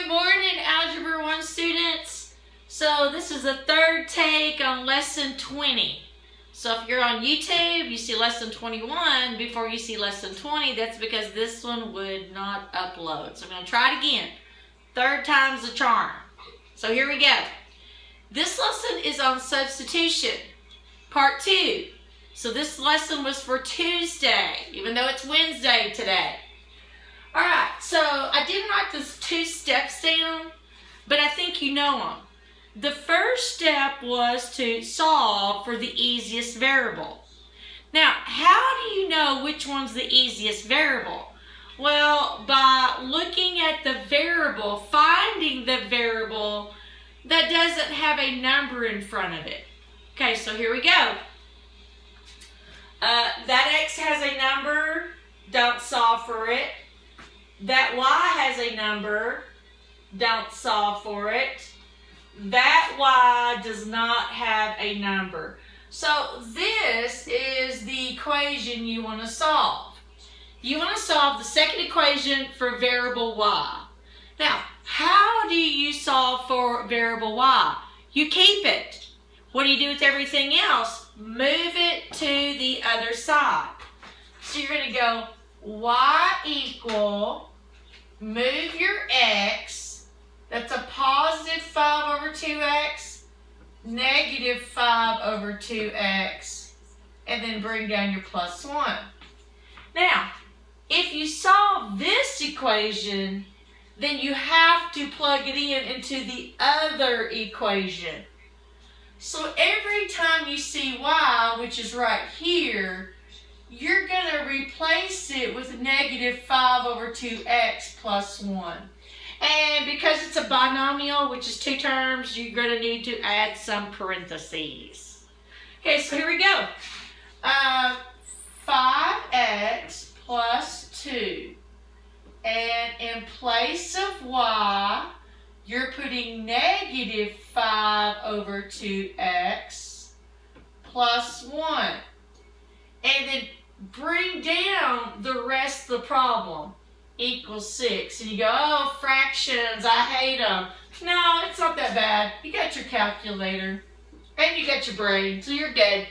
Good morning, Algebra 1 students. So this is the third take on lesson 20. So if you're on YouTube, you see lesson 21 before you see lesson 20. That's because this one would not upload. So I'm going to try it again. Third time's the charm. So here we go. This lesson is on substitution, part 2. So this lesson was for Tuesday, even though it's Wednesday today. Alright, so I didn't write those 2 steps down, but I think you know them. The first step was to solve for the easiest variable. Now, how do you know which one's the easiest variable? Well, by looking at the variable, finding the variable that doesn't have a number in front of it. Okay, so here we go. That x has a number, don't solve for it. That y has a number, don't solve for it. That y does not have a number. So this is the equation you want to solve. You want to solve the second equation for variable y. Now, how do you solve for variable y? You keep it. What do you do with everything else? Move it to the other side. So you're going to go y equal, move your x, that's a positive 5 over 2x, negative 5 over 2x, and then bring down your plus 1. Now, if you solve this equation, then you have to plug it into the other equation. So every time you see y, which is right here, you're going to replace it with negative 5 over 2x plus 1. And because it's a binomial, which is 2 terms, you're going to need to add some parentheses. Okay, so here we go. 5x plus 2. And in place of y, you're putting negative 5 over 2x plus 1. And then bring down the rest of the problem, equals 6. And you go, oh, fractions, I hate them. No, it's not that bad. You got your calculator, and you got your brain, so you're good.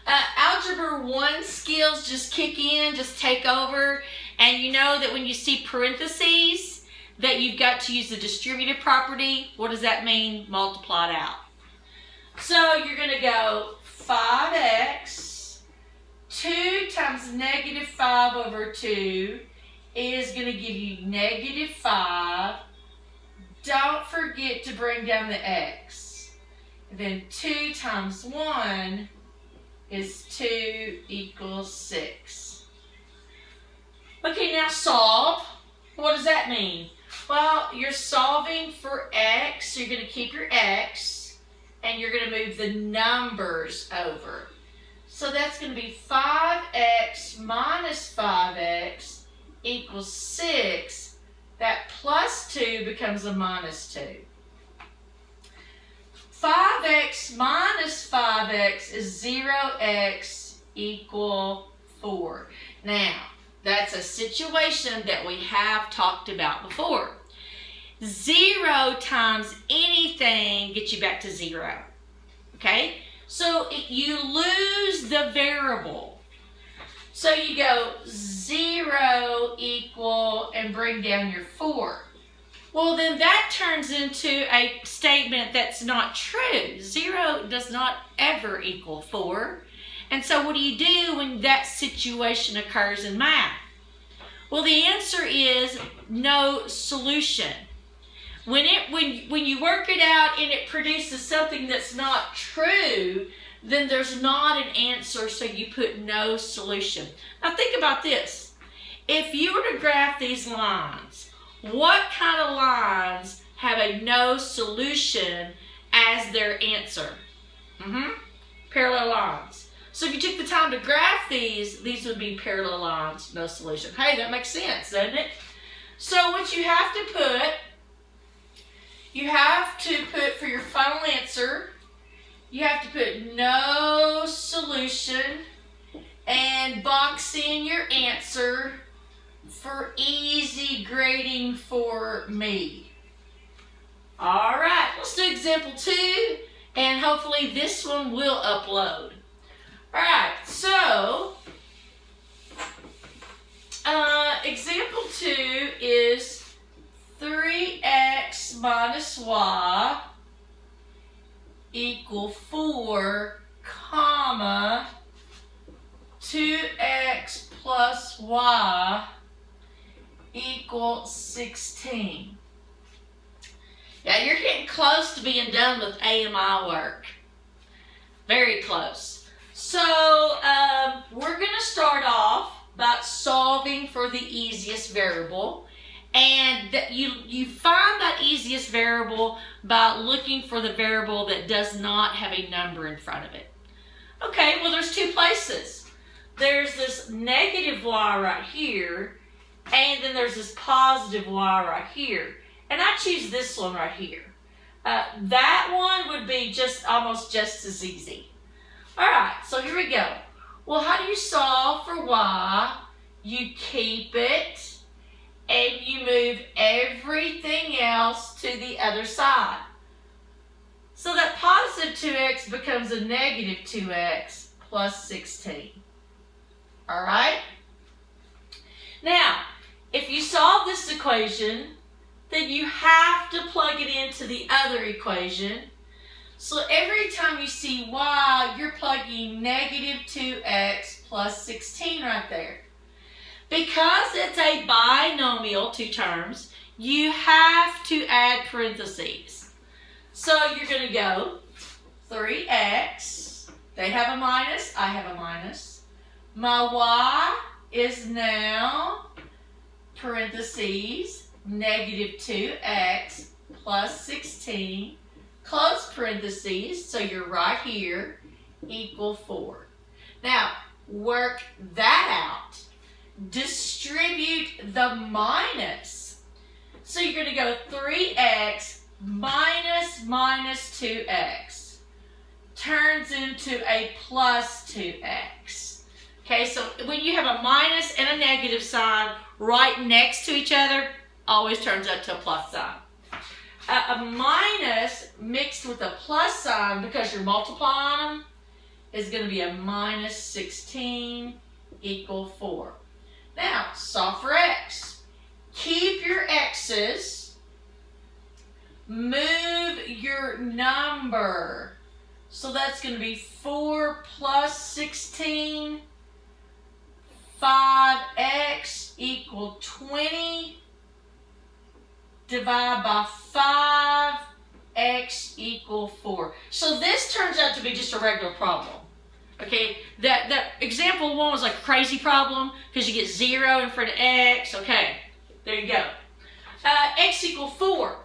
Algebra 1 skills just kick in, just take over, and you know that when you see parentheses, that you've got to use the distributive property. What does that mean? Multiply it out. So you're going to go 5x 2 times negative 5 over 2 is going to give you negative 5. Don't forget to bring down the x. And then 2 times 1 is 2 equals 6. Okay, now solve. What does that mean? Well, you're solving for x. So you're going to keep your x, and you're going to move the numbers over. So that's going to be 5x minus 5x equals 6. That plus 2 becomes a minus 2. 5x minus 5x is 0x equal 4. Now, that's a situation that we have talked about before. 0 times anything gets you back to 0. Okay? So you lose the variable. So you go 0 equal and bring down your 4. Well, then that turns into a statement that's not true. 0 does not ever equal 4. And so what do you do when that situation occurs in math? Well, the answer is no solution. When you work it out and it produces something that's not true, then there's not an answer, so you put no solution. Now think about this. If you were to graph these lines, what kind of lines have a no solution as their answer? Parallel lines. So if you took the time to graph these would be parallel lines, no solution. Hey, that makes sense, doesn't it? So what you have to put for your final answer, you have to put no solution and box in your answer for easy grading for me. All right, let's do example 2, and hopefully this one will upload. All right, so example 2 is 3x minus y equal 4, comma, 2x plus y equal 16. Yeah, you're getting close to being done with AMI work. Very close. So we're going to start off by solving for the easiest variable. And you find that easiest variable by looking for the variable that does not have a number in front of it. Okay, well there's 2 places. There's this negative y right here, and then there's this positive y right here. And I choose this one right here. That one would be almost just as easy. All right, so here we go. Well, how do you solve for y? You keep it, and you move everything else to the other side. So that positive 2x becomes a negative 2x plus 16. All right? Now, if you solve this equation, then you have to plug it into the other equation. So every time you see y, you're plugging negative 2x plus 16 right there. Because it's a binomial, 2 terms, you have to add parentheses. So you're going to go 3x, they have a minus, I have a minus. My y is now, parentheses, negative 2x plus 16, close parentheses, so you're right here, equal 4. Now, work that out. Distribute the minus. So you're going to go 3x minus 2x turns into a plus 2x. Okay, so when you have a minus and a negative sign right next to each other, always turns out to a plus sign. A minus mixed with a plus sign, because you're multiplying them, is going to be a minus 16 equal 4. Now, solve for x. Keep your x's. Move your number. So that's going to be 4 plus 16. 5x equal 20. Divide by 5, x equal 4. So this turns out to be just a regular problem. Okay, that example 1 was like a crazy problem because you get 0 in front of x. Okay, there you go. X equal 4.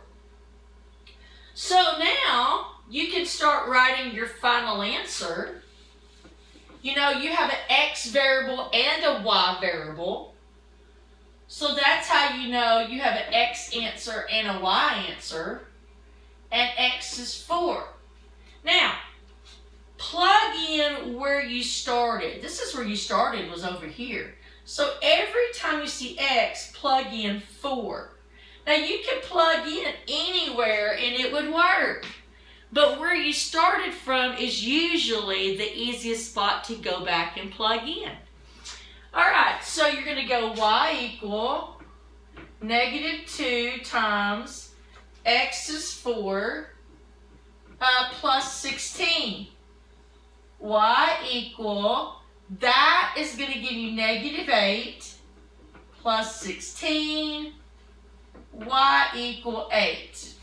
So now you can start writing your final answer. You know, you have an x variable and a y variable. So that's how you know you have an x answer and a y answer. And x is 4. Now, plug in where you started. This is where you started, was over here. So every time you see x, plug in 4. Now you can plug in anywhere and it would work. But where you started from is usually the easiest spot to go back and plug in. Alright, so you're going to go y equal negative 2 times x is 4 plus 16. Y equal, that is going to give you negative 8 plus 16. Y equal 8.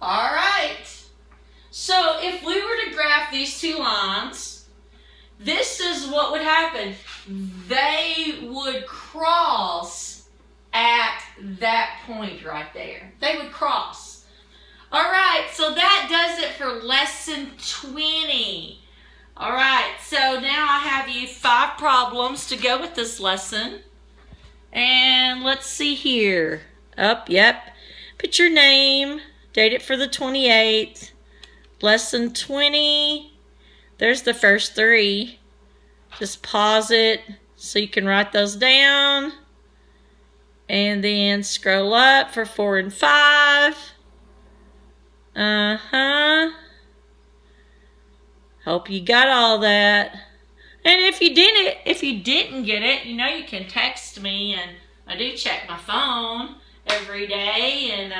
All right. So if we were to graph these 2 lines, this is what would happen. They would cross at that point right there. They would cross. All right, so that does it for lesson 20. All right, so now I have you 5 problems to go with this lesson. And let's see here. Yep. Put your name, date it for the 28th. Lesson 20. There's the first 3. Just pause it, So you can write those down. And then scroll up for 4 and 5. Hope you got all that. And if you didn't get it, you know you can text me, and I do check my phone every day. And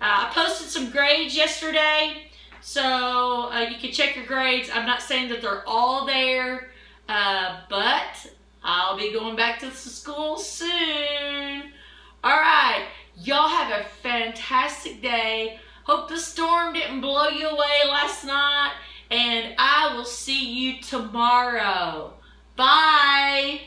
I posted some grades yesterday, so you can check your grades. I'm not saying that they're all there, but I'll be going back to school soon. All right, y'all have a fantastic day. Hope the storm didn't blow you away last night, and I will see you tomorrow. Bye.